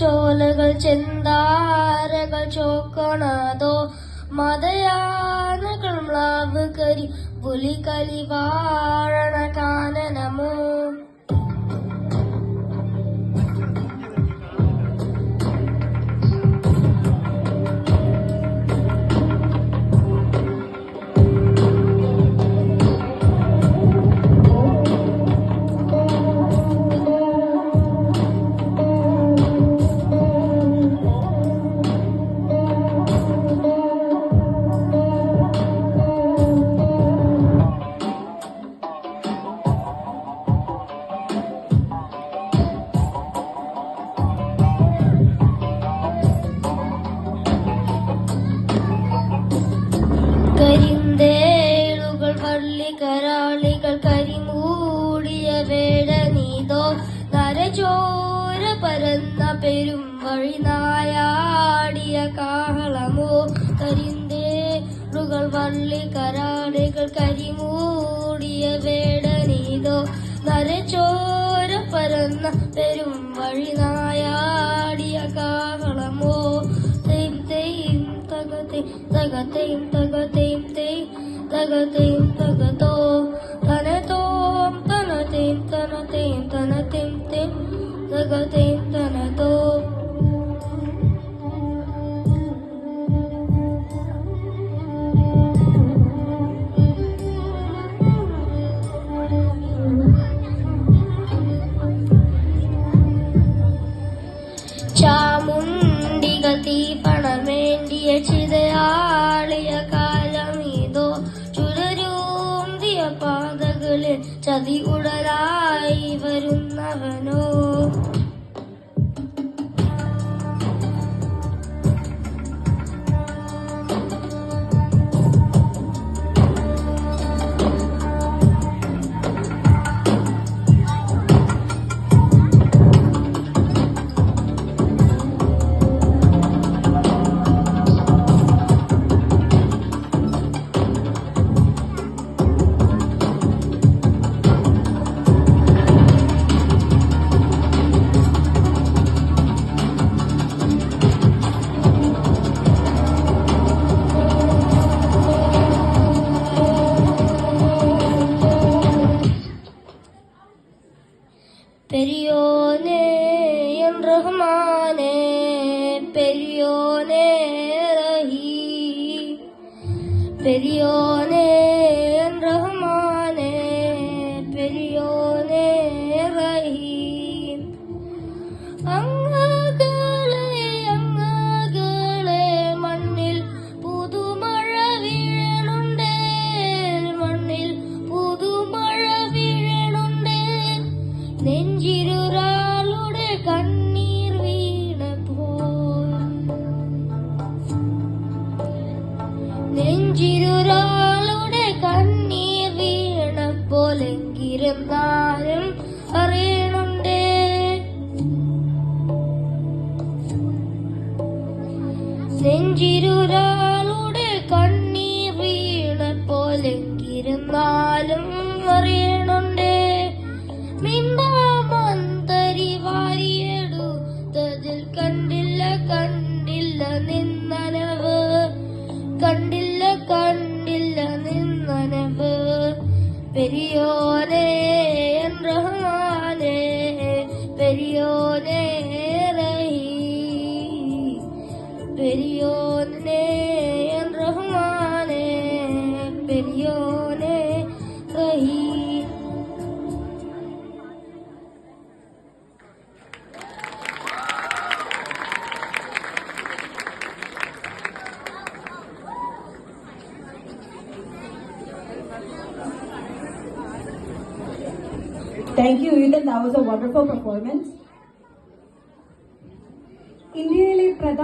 ചോലകൾ ചെന്താരകൾ ചോക്കണതോ മതയാനകൾ മ്ലാവ് കരി പുലി കലിവാഴണ കാനനമോ കരിന്തേളുകൾ വള്ളിക്കരാളികൾ കരിമൂടിയ വേടനീതോ നരചോര പരന്ന പെരും വഴി നായാടിയ കാഹളമോ കരിന്തേളുകൾ വള്ളിക്കരാളികൾ കരിമൂടിയ വേടനീതോ നരചോര പരന്ന പെരും വഴി നായാടിയ കാഹളമോ തകതയും തകതയും തകതയും തകതോ തനതോം തനതയും തനതയും തനതയും തകതയും തനതോ ചാമുണ്ടികൾ തീപ്പണമേണ്ടിയ ചിതയാളിയ കാലമീതോ ചുടരൂന്തിയ പാതകളിൽ ചതി ഉടലായി വരുന്നവനോ പെരിയോനേ എൻ റഹ്മാനേ പെരിയോനേ റഹീം പെരിയോനേ എൻ റഹ്മാനേ പെരിയോനേ റഹീം അങ്ങകളെ മണ്ണിൽ പുതുമഴ വീഴണുണ്ടേ മണ്ണിൽ പുതുമഴ വീഴണുണ്ടേ നെഞ്ചിലൊരാളുടെ കണ്ണീർ വീണപ്പോൾ നെഞ്ചിലൊരാളുടെ കണ്ണീർ വീണപ്പോൾ എങ്കിരുന്നാലും അറിയണുണ്ടേ നെഞ്ചിലൊരാളുടെ കണ്ണീർ വീണപ്പോൾ എങ്കിരുന്നാലും അറിയണുണ്ടേ മിണ്ടാമന്തരി വാരിയെടുത്തതിൽ കണ്ടില്ല കണ്ടില്ല നിന്നനവ് കണ്ടില്ല കണ്ടില്ല നിന്നനവ് പെരിയോനേ എൻ റഹ്മാനേ പെരിയോനേ റഹീം പെരിയോനേ എൻ റഹ്മാനേ പെരിയോനേ റഹീം. Thank you, Eden. That was a wonderful performance. ഇന്ത്യയിലെ പ്രധാന